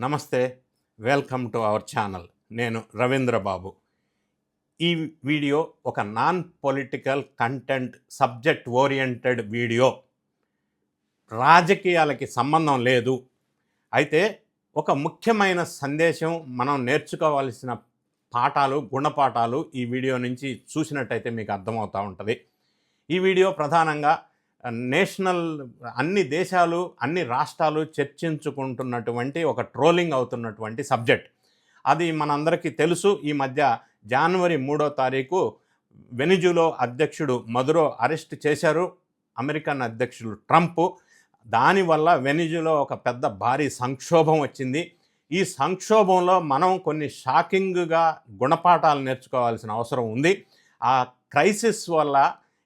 నమస్తే. Welcome to our channel. నేను రవీంద్ర బాబు. ఈ వీడియో ఒక non political content subject oriented video. రాజకీయాలకి సంబంధం లేదు. అయితే ఒక ముఖ్యమైన సందేశం మనం నేర్చుకోవాల్సిన పాఠాలు, గుణపాఠాలు ఈ వీడియో నుంచి చూసినట్టయితే మీకు అర్థమవుతూ ఉంటుంది. ఈ వీడియో ప్రధానంగా అన్ని దేశాలు, అన్ని రాష్ట్రాలు చర్చించుకుంటున్నటువంటి ఒక ట్రోలింగ్ అవుతున్నటువంటి సబ్జెక్ట్. అది మనందరికీ తెలుసు. ఈ మధ్య జనవరి 3వ తారీఖు వెనిజులా అధ్యక్షుడు మదురో అరెస్ట్ చేశారు అమెరికన్ అధ్యక్షుడు ట్రంప్. దానివల్ల వెనిజులా ఒక పెద్ద భారీ సంక్షోభం వచ్చింది. ఈ సంక్షోభంలో మనం కొన్ని షాకింగ్గా గుణపాఠాలు నేర్చుకోవాల్సిన అవసరం ఉంది. ఆ క్రైసిస్ వల్ల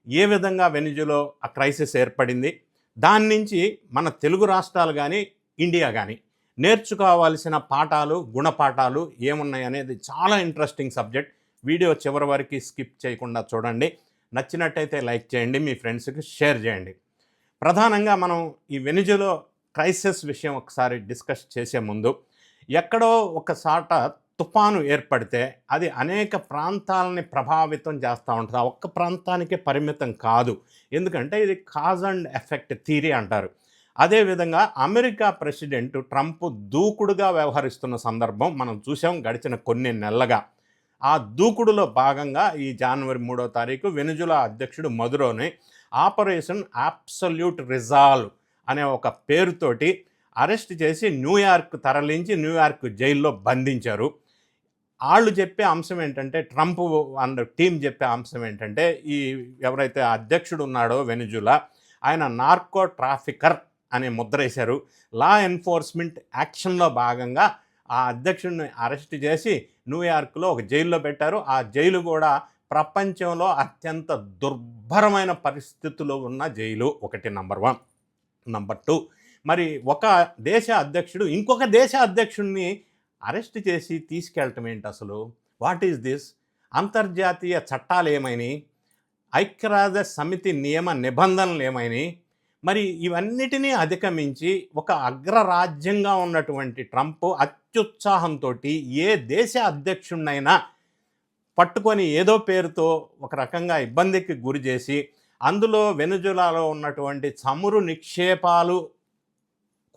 ఏ విధంగా వెనిజులా ఆ క్రైసిస్ ఏర్పడింది, దాని నుంచి మన తెలుగు రాష్ట్రాలు కానీ ఇండియా కానీ నేర్చుకోవాల్సిన పాఠాలు, గుణపాఠాలు ఏమున్నాయనేది చాలా ఇంట్రెస్టింగ్ సబ్జెక్ట్. వీడియో చివరి వరకు స్కిప్ చేయకుండా చూడండి. నచ్చినట్టయితే లైక్ చేయండి, మీ ఫ్రెండ్స్కి షేర్ చేయండి. ప్రధానంగా మనం ఈ వెనిజులా క్రైసిస్ విషయం ఒకసారి డిస్కస్ చేసే ముందు, ఎక్కడో ఒకసాట తుఫాను ఏర్పడితే అది అనేక ప్రాంతాలని ప్రభావితం చేస్తూ ఉంటుంది. ఆ ఒక్క ప్రాంతానికే పరిమితం కాదు. ఎందుకంటే ఇది కాజ్ అండ్ ఎఫెక్ట్ థియరీ అంటారు. అదేవిధంగా అమెరికా ప్రెసిడెంట్ ట్రంప్ దూకుడుగా వ్యవహరిస్తున్న సందర్భం మనం చూసాం గడిచిన కొన్ని నెలలుగా. ఆ దూకుడులో భాగంగా ఈ జనవరి 3వ తారీఖు వెనిజులా అధ్యక్షుడు మదురోని ఆపరేషన్ అబ్సల్యూట్ రిజాల్వ్ అనే ఒక పేరుతోటి అరెస్ట్ చేసి న్యూయార్క్ తరలించి న్యూయార్క్ జైల్లో బంధించారు. వాళ్ళు చెప్పే అంశం ఏంటంటే, ట్రంప్ అండ్ టీం చెప్పే అంశం ఏంటంటే, ఈ ఎవరైతే అధ్యక్షుడు ఉన్నాడో వెనిజులా, ఆయన నార్కో ట్రాఫికర్ అనే ముద్ర వేశారు. లా ఎన్ఫోర్స్మెంట్ యాక్షన్లో భాగంగా ఆ అధ్యక్షుడిని అరెస్ట్ చేసి న్యూయార్క్లో ఒక జైల్లో పెట్టారు. ఆ జైలు కూడా ప్రపంచంలో అత్యంత దుర్భరమైన పరిస్థితుల్లో ఉన్న జైలు. ఒకటి నంబర్ 1. నంబర్ 2, మరి ఒక దేశ అధ్యక్షుడు ఇంకొక దేశ అధ్యక్షుడిని అరెస్ట్ చేసి తీసుకెళ్ళటం ఏంటి అసలు? What is this? అంతర్జాతీయ చట్టాలు ఏమైనాయి? ఐక్యరాజ్య సమితి నియమ నిబంధనలు ఏమైనాయి? మరి ఇవన్నిటినీ అధిగమించి ఒక అగ్రరాజ్యంగా ఉన్నటువంటి ట్రంప్ అత్యుత్సాహంతో ఏ దేశ అధ్యక్షుడినైనా పట్టుకొని ఏదో పేరుతో ఒక రకంగా ఇబ్బందికి గురి చేసి, అందులో వెనిజులాలో ఉన్నటువంటి చమురు నిక్షేపాలు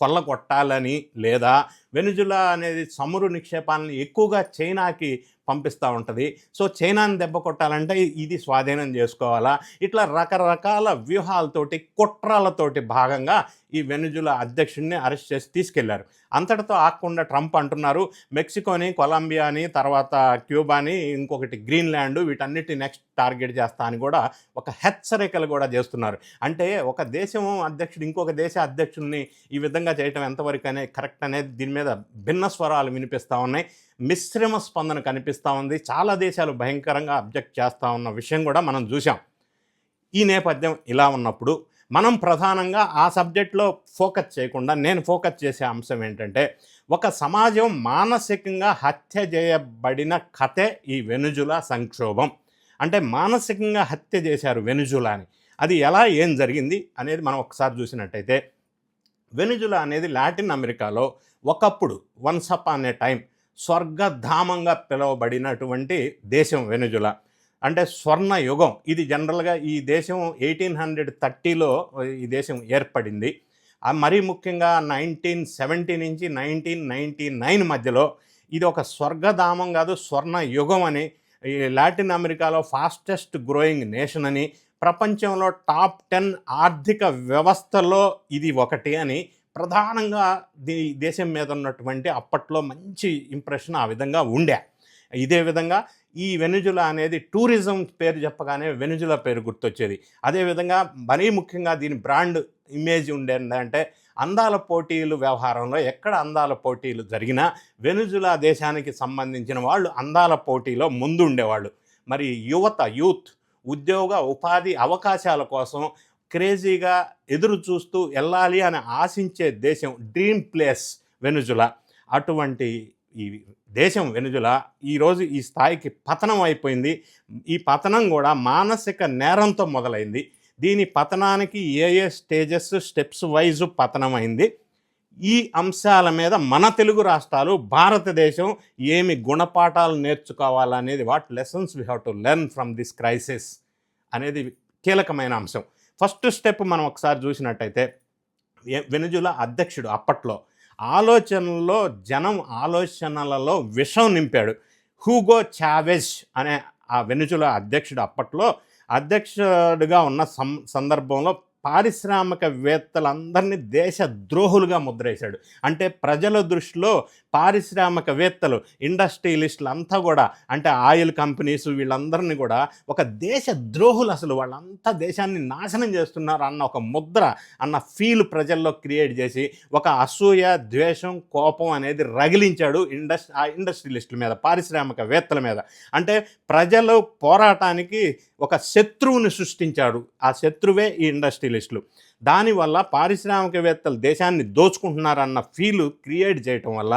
కొల్లగొట్టాలని, లేదా వెనిజులా అనేది చమురు నిక్షేపాలను ఎక్కువగా చైనాకి పంపిస్తూ ఉంటుంది. సో చైనాని దెబ్బ కొట్టాలంటే ఇది స్వాధీనం చేసుకోవాలా? ఇట్లా రకరకాల వ్యూహాలతోటి, కుట్రలతోటి భాగంగా ఈ వెనిజులా అధ్యక్షుడిని అరెస్ట్ చేసి తీసుకెళ్లారు. అంతటితో ఆగకుండా ట్రంప్ అంటున్నారు, మెక్సికోని, కొలంబియాని, తర్వాత క్యూబాని, ఇంకొకటి గ్రీన్లాండ్, వీటన్నిటి నెక్స్ట్ టార్గెట్ చేస్తా అని కూడా ఒక హెచ్చరికలు కూడా చేస్తున్నారు. అంటే ఒక దేశం అధ్యక్షుడు ఇంకొక దేశ అధ్యక్షుడిని ఈ విధంగా చేయటం ఎంతవరకు కరెక్ట్ అనేది దీని మీద భిన్న స్వరాలు వినిపిస్తూ ఉన్నాయి. మిశ్రమ స్పందన కనిపిస్తూ ఉంది. చాలా దేశాలు భయంకరంగా అబ్జెక్ట్ చేస్తూ ఉన్న విషయం కూడా మనం చూసాం. ఈ నేపథ్యం ఇలా ఉన్నప్పుడు మనం ప్రధానంగా ఆ సబ్జెక్ట్లో ఫోకస్ చేయకుండా నేను ఫోకస్ చేసే అంశం ఏంటంటే, ఒక సమాజం మానసికంగా హత్య చేయబడిన కథే ఈ వెనిజులా సంక్షోభం. అంటే మానసికంగా హత్య చేశారు వెనిజులాని. అది ఎలా, ఏం జరిగింది అనేది మనం ఒకసారి చూసినట్టయితే, వెనిజులా అనేది లాటిన్ అమెరికాలో ఒకప్పుడు వన్స్ అపాన్ ఏ టైం స్వర్గధామంగా పిలువబడినటువంటి దేశం వెనిజులా. అంటే స్వర్ణ యుగం. ఇది జనరల్గా ఈ దేశం 1830లో ఈ దేశం ఏర్పడింది. మరీ ముఖ్యంగా 1970 నుంచి 1999 మధ్యలో ఇది ఒక స్వర్గధామం కాదు, స్వర్ణ యుగం అని, ఈ లాటిన్ అమెరికాలో ఫాస్టెస్ట్ గ్రోయింగ్ నేషన్ అని, ప్రపంచంలో టాప్ 10 ఆర్థిక వ్యవస్థలో ఇది ఒకటి అని ప్రధానంగా దేశం మీద ఉన్నటువంటి అప్పట్లో మంచి ఇంప్రెషన్ ఆ విధంగా ఉండే. ఇదే విధంగా ఈ వెనిజులా అనేది టూరిజం పేరు చెప్పగానే వెనిజులా పేరు గుర్తొచ్చేది. అదేవిధంగా మరీ ముఖ్యంగా దీని బ్రాండ్ ఇమేజ్ ఉండేదంటే, అందాల పోటీలు వ్యవహారంలో ఎక్కడ అందాల పోటీలు జరిగినా వెనిజులా దేశానికి సంబంధించిన వాళ్ళు అందాల పోటీలో ముందు ఉండేవాళ్ళు. మరి యూత్ ఉద్యోగ ఉపాధి అవకాశాల కోసం క్రేజీగా ఎదురు చూస్తూ వెళ్ళాలి అని ఆశించే దేశం, డ్రీమ్ ప్లేస్ వెనిజులా. అటువంటి ఈ దేశం వెనిజులా ఈరోజు ఈ స్థాయికి పతనం అయిపోయింది. ఈ పతనం కూడా మానసిక నేరంతో మొదలైంది. దీని పతనానికి ఏ స్టెప్స్ వైజ్ పతనం అయింది. ఈ అంశాల మీద మన తెలుగు రాష్ట్రాలు, భారతదేశం ఏమి గుణపాఠాలు నేర్చుకోవాలనేది, what lessons we have to learn from this crisis అనేది కీలకమైన అంశం. ఫస్ట్ స్టెప్ మనం ఒకసారి చూసినట్టయితే వెనిజులా అధ్యక్షుడు అప్పట్లో ఆలోచనల్లో, జనం ఆలోచనలలో విషం నింపాడు. హ్యూగో చావెజ్ అనే ఆ వెనిజులా అధ్యక్షుడు అప్పట్లో అధ్యక్షుడిగా ఉన్న సందర్భంలో పారిశ్రామికవేత్తలందరినీ దేశ ద్రోహులుగా ముద్రేశాడు. అంటే ప్రజల దృష్టిలో పారిశ్రామికవేత్తలు, ఇండస్ట్రియలిస్టులు అంతా కూడా, అంటే ఆయిల్ కంపెనీస్, వీళ్ళందరినీ కూడా ఒక దేశ ద్రోహులు, అసలు వాళ్ళంతా దేశాన్ని నాశనం చేస్తున్నారు అన్న ఒక ముద్ర, అన్న ఫీల్ ప్రజల్లో క్రియేట్ చేసి ఒక అసూయ, ద్వేషం, కోపం అనేది రగిలించాడు ఆ ఇండస్ట్రియలిస్టుల మీద, పారిశ్రామికవేత్తల మీద. అంటే ప్రజలు పోరాటానికి ఒక శత్రువుని సృష్టించాడు. ఆ శత్రువే ఈ ఇండస్ట్రియలిస్టులు. దానివల్ల పారిశ్రామికవేత్తలు దేశాన్ని దోచుకుంటున్నారన్న ఫీలు క్రియేట్ చేయటం వల్ల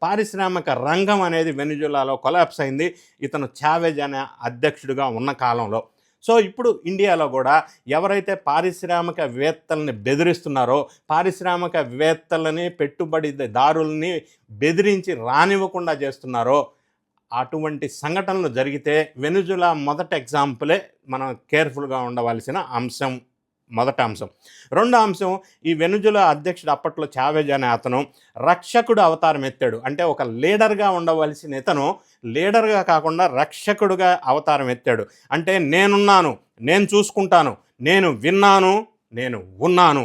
పారిశ్రామిక రంగం అనేది వెనిజులాలో కొలాప్స్ అయింది, ఇతను చావెజ్ అనే అధ్యక్షుడిగా ఉన్న కాలంలో. సో ఇప్పుడు ఇండియాలో కూడా ఎవరైతే పారిశ్రామికవేత్తలని బెదిరిస్తున్నారో, పారిశ్రామికవేత్తలని, పెట్టుబడిదారుల్ని బెదిరించి రానివ్వకుండా చేస్తున్నారో, అటువంటి సంఘటనలు జరిగితే వెనిజులా మొదటి ఎగ్జాంపులే మనం కేర్ఫుల్గా ఉండవలసిన అంశం. మొదటి అంశం. రెండో అంశం, ఈ వెనిజులా అధ్యక్షుడు అప్పట్లో చావెజ్ అనే అతను రక్షకుడు అవతారం ఎత్తాడు. అంటే ఒక లీడర్గా ఉండవలసిన ఇతను లీడర్గా కాకుండా రక్షకుడుగా అవతారం ఎత్తాడు. అంటే నేనున్నాను, నేను చూసుకుంటాను, నేను విన్నాను, నేను ఉన్నాను,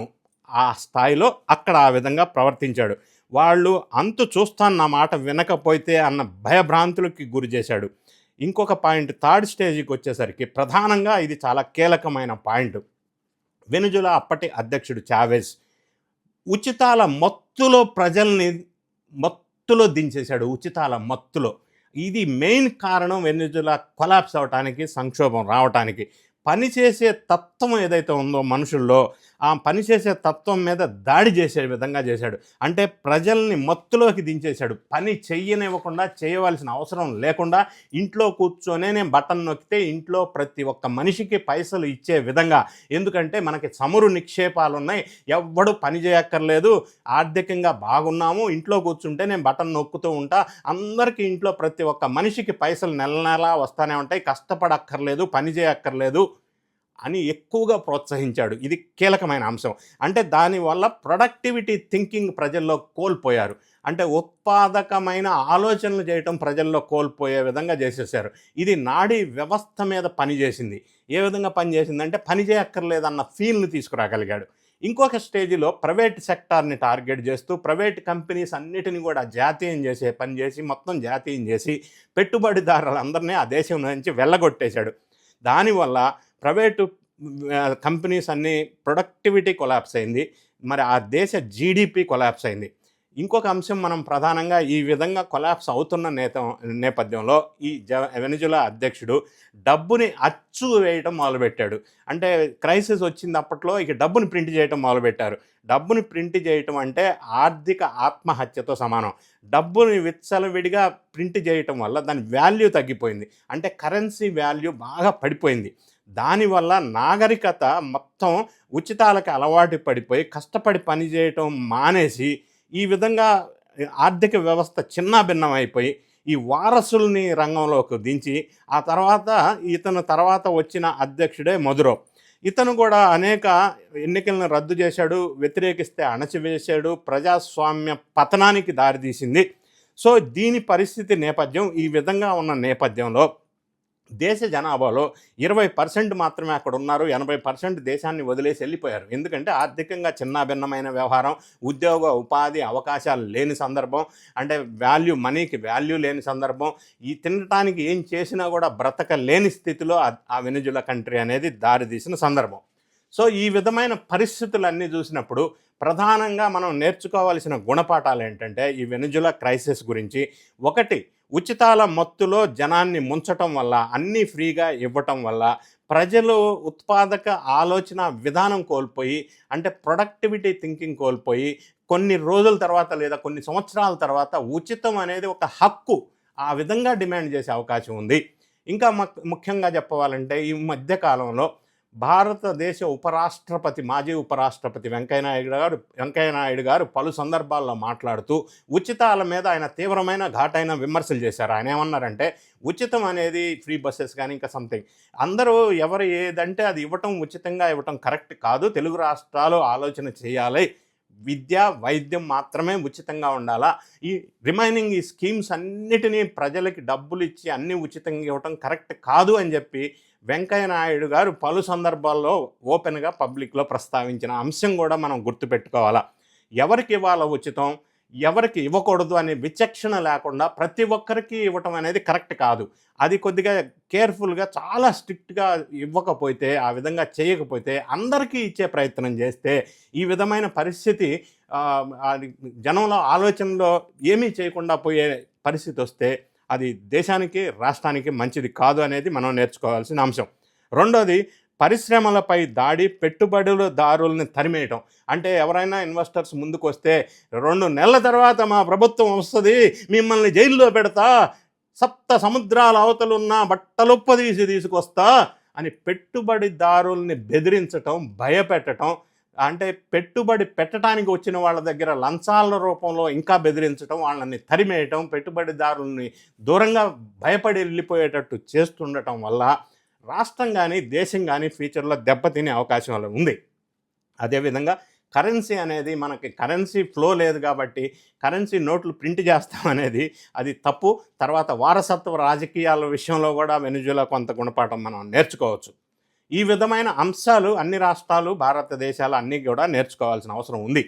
ఆ స్థాయిలో అక్కడ ఆ విధంగా ప్రవర్తించాడు. వాళ్ళు అంతు చూస్తాను నా మాట వినకపోతే అన్న భయభ్రాంతులకి గురి చేశాడు. ఇంకొక పాయింట్, థర్డ్ స్టేజ్కి వచ్చేసరికి ప్రధానంగా ఇది చాలా కీలకమైన పాయింట్. వెనిజులా అప్పటి అధ్యక్షుడు చావెజ్ ఉచితాల మత్తులో ప్రజల్ని మత్తులో దించేశాడు. ఉచితాల మత్తులో. ఇది మెయిన్ కారణం వెనిజులా కొలాప్స్ అవటానికి, సంక్షోభం రావటానికి. పనిచేసే తత్వం ఏదైతే ఉందో మనుషుల్లో, ఆ పనిచేసే తత్వం మీద దాడి చేసే విధంగా చేశాడు. అంటే ప్రజల్ని మత్తులోకి దించేశాడు. పని చెయ్యనివ్వకుండా, చేయవలసిన అవసరం లేకుండా ఇంట్లో కూర్చొనే నేను బటన్ నొక్కితే ఇంట్లో ప్రతి ఒక్క మనిషికి పైసలు ఇచ్చే విధంగా. ఎందుకంటే మనకి చమురు నిక్షేపాలు ఉన్నాయి, ఎవ్వడు పని చేయక్కర్లేదు, ఆర్థికంగా బాగున్నాము, ఇంట్లో కూర్చుంటే నేను బటన్ నొక్కుతూ ఉంటా, అందరికీ ఇంట్లో ప్రతి ఒక్క మనిషికి పైసలు నెల నెలా వస్తూనే ఉంటాయి, కష్టపడక్కర్లేదు, పని చేయక్కర్లేదు అని ఎక్కువగా ప్రోత్సహించాడు. ఇది కీలకమైన అంశం. అంటే దానివల్ల ప్రొడక్టివిటీ థింకింగ్ ప్రజల్లో కోల్పోయారు. అంటే ఉత్పాదకమైన ఆలోచనలు చేయటం ప్రజల్లో కోల్పోయే విధంగా చేసేసారు. ఇది నాడీ వ్యవస్థ మీద పనిచేసింది. ఏ విధంగా పనిచేసిందంటే పని చేయక్కర్లేదన్న ఫీల్ని తీసుకురాగలిగాడు. ఇంకొక స్టేజ్లో ప్రైవేట్ సెక్టార్ని టార్గెట్ చేస్తూ ప్రైవేట్ కంపెనీస్ అన్నిటిని కూడా జాతీయం చేసే పని చేసి, మొత్తం జాతీయం చేసి పెట్టుబడిదారులందరినీ ఆ దేశం నుంచి వెళ్ళగొట్టేశాడు. దానివల్ల ప్రైవేటు కంపెనీస్ అన్నీ ప్రొడక్టివిటీ కొలాప్స్ అయింది. మరి ఆ దేశ జీడిపి కొలాప్స్ అయింది. ఇంకొక అంశం, మనం ప్రధానంగా ఈ విధంగా కొలాప్స్ అవుతున్న నేపథ్యంలో ఈ వెనిజులా అధ్యక్షుడు డబ్బుని అచ్చు వేయటం మొదలుపెట్టాడు. అంటే క్రైసిస్ వచ్చింది అప్పట్లో, ఇక డబ్బుని ప్రింట్ చేయటం మొదలుపెట్టారు. డబ్బుని ప్రింట్ చేయటం అంటే ఆర్థిక ఆత్మహత్యతో సమానం. డబ్బుని విచ్చలవిడిగా ప్రింట్ చేయటం వల్ల దాని వాల్యూ తగ్గిపోయింది. అంటే కరెన్సీ వాల్యూ బాగా పడిపోయింది. దానివల్ల నాగరికత మొత్తం ఉచితాలకు అలవాటు పడిపోయి కష్టపడి పనిచేయటం మానేసి ఈ విధంగా ఆర్థిక వ్యవస్థ చిన్నాభిన్నమైపోయి ఈ వారసుల్ని రంగంలోకి దించి, ఆ తర్వాత ఇతను తర్వాత వచ్చిన అధ్యక్షుడే మదురో. ఇతను కూడా అనేక ఎన్నికలను రద్దు చేశాడు, వ్యతిరేకిస్తే అణచివేశాడు, ప్రజాస్వామ్య పతనానికి దారితీసింది. సో దీని పరిస్థితి నేపథ్యం, ఈ విధంగా ఉన్న నేపథ్యంలో దేశ జనాభాలో 20% మాత్రమే అక్కడ ఉన్నారు, 80% దేశాన్ని వదిలేసి వెళ్ళిపోయారు. ఎందుకంటే ఆర్థికంగా చిన్నాభిన్నమైన వ్యవహారం, ఉద్యోగ ఉపాధి అవకాశాలు లేని సందర్భం, అంటే మనీకి వాల్యూ లేని సందర్భం, ఈ తినటానికి ఏం చేసినా కూడా బ్రతకలేని స్థితిలో ఆ వెనిజులా కంట్రీ అనేది దారితీసిన సందర్భం. సో ఈ విధమైన పరిస్థితులన్నీ చూసినప్పుడు ప్రధానంగా మనం నేర్చుకోవాల్సిన గుణపాఠాలు ఏంటంటే ఈ వెనిజులా క్రైసిస్ గురించి, ఒకటి, ఉచితాల మత్తులో జనాన్ని ముంచటం వల్ల, అన్నీ ఫ్రీగా ఇవ్వటం వల్ల ప్రజలు ఉత్పాదక ఆలోచన విధానం కోల్పోయి, అంటే ప్రొడక్టివిటీ థింకింగ్ కోల్పోయి, కొన్ని రోజుల తర్వాత లేదా కొన్ని సంవత్సరాల తర్వాత ఉచితం అనేది ఒక హక్కు, ఆ విధంగా డిమాండ్ చేసే అవకాశం ఉంది. ఇంకా ముఖ్యంగా చెప్పాలంటే ఈ మధ్యకాలంలో భారతదేశ ఉపరాష్ట్రపతి, మాజీ ఉపరాష్ట్రపతి వెంకయ్య నాయుడు గారు పలు సందర్భాల్లో మాట్లాడుతూ ఉచితాల మీద ఆయన తీవ్రమైన ఘాటైన విమర్శలు చేశారు. ఆయన ఏమన్నారంటే, ఉచితం అనేది ఫ్రీ బస్సెస్ కానీ ఇంకా సంథింగ్ అందరూ ఎవరు ఏదంటే అది ఇవ్వటం, ఉచితంగా ఇవ్వటం కరెక్ట్ కాదు. తెలుగు రాష్ట్రాలు ఆలోచన చేయాలి. విద్య, వైద్యం మాత్రమే ఉచితంగా ఉండాలా. ఈ రిమైనింగ్ ఈ స్కీమ్స్ అన్నిటినీ ప్రజలకి డబ్బులు ఇచ్చి అన్నీ ఉచితంగా ఇవ్వటం కరెక్ట్ కాదు అని చెప్పి వెంకయ్య నాయుడు గారు పలు సందర్భాల్లో ఓపెన్గా పబ్లిక్లో ప్రస్తావించిన అంశం కూడా మనం గుర్తుపెట్టుకోవాలా. ఎవరికి ఇవ్వాలో ఉచితం, ఎవరికి ఇవ్వకూడదు అనే విచక్షణ లేకుండా ప్రతి ఒక్కరికి ఇవ్వటం అనేది కరెక్ట్ కాదు. అది కొద్దిగా కేర్ఫుల్గా చాలా స్ట్రిక్ట్గా ఇవ్వకపోతే, ఆ విధంగా చేయకపోతే, అందరికీ ఇచ్చే ప్రయత్నం చేస్తే ఈ విధమైన పరిస్థితి జనంలో ఆలోచనలో ఏమీ చేయకుండా పోయే పరిస్థితి వస్తే అది దేశానికి, రాష్ట్రానికి మంచిది కాదు అనేది మనం నేర్చుకోవాల్సిన అంశం. రెండోది, పరిశ్రమలపై దాడి, పెట్టుబడులదారుల్ని తరిమేయటం. అంటే ఎవరైనా ఇన్వెస్టర్స్ ముందుకు వస్తే 2 నెలల తర్వాత మా ప్రభుత్వం వస్తుంది, మిమ్మల్ని జైల్లో పెడతా, సప్త సముద్రాల అవతలున్న బట్టలుప్పదీసి తీసుకొస్తా అని పెట్టుబడిదారుల్ని బెదిరించటం, భయపెట్టడం, అంటే పెట్టుబడి పెట్టడానికి వచ్చిన వాళ్ళ దగ్గర లంచాల రూపంలో ఇంకా బెదిరించడం, వాళ్ళని తరిమేయటం, పెట్టుబడిదారుల్ని దూరంగా భయపడి వెళ్ళిపోయేటట్టు చేస్తుండటం వల్ల రాష్ట్రం కానీ, దేశం కానీ ఫ్యూచర్లో దెబ్బతినే అవకాశం ఉంది. అదేవిధంగా కరెన్సీ అనేది, మనకి కరెన్సీ ఫ్లో లేదు కాబట్టి కరెన్సీ నోట్లు ప్రింట్ చేస్తామనేది అది తప్పు. తర్వాత వారసత్వ రాజకీయాల విషయంలో కూడా వెనిజులా కొంత గుణపాఠం మనం నేర్చుకోవచ్చు. ఈ విధమైన అంశాలు అన్ని రాష్ట్రాలు, భారతదేశాలు అన్నీ కూడా నేర్చుకోవాల్సిన అవసరం ఉంది.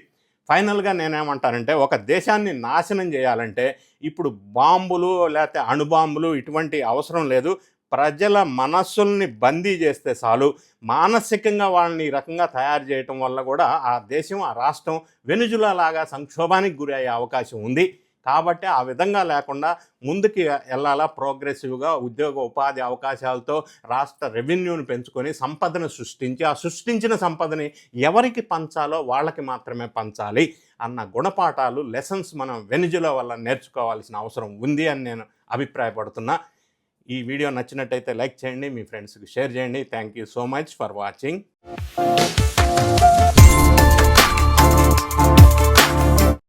ఫైనల్గా నేనేమంటానంటే, ఒక దేశాన్ని నాశనం చేయాలంటే ఇప్పుడు బాంబులు లేకపోతే అణుబాంబులు ఇటువంటి అవసరం లేదు. ప్రజల మనస్సుల్ని బందీ చేస్తే చాలు. మానసికంగా వాళ్ళని ఈ రకంగా తయారు చేయటం వల్ల కూడా ఆ దేశం, ఆ రాష్ట్రం వెనిజులా లాగా సంక్షోభానికి గురి అయ్యే అవకాశం ఉంది. కాబట్టి ఆ విధంగా లేకుండా ముందుకి వెళ్ళాలా, ప్రోగ్రెసివ్గా ఉద్యోగ ఉపాధి అవకాశాలతో రాష్ట్ర రెవెన్యూని పెంచుకొని సంపదను సృష్టించి, ఆ సృష్టించిన సంపదని ఎవరికి పంచాలో వాళ్ళకి మాత్రమే పంచాలి అన్న గుణపాఠాలు, లెసన్స్ మనం వెనిజులా వల్ల నేర్చుకోవాల్సిన అవసరం ఉంది అని నేను అభిప్రాయపడుతున్నా. ఈ వీడియో నచ్చినట్టయితే లైక్ చేయండి, మీ ఫ్రెండ్స్కి షేర్ చేయండి. Thank you so much for watching.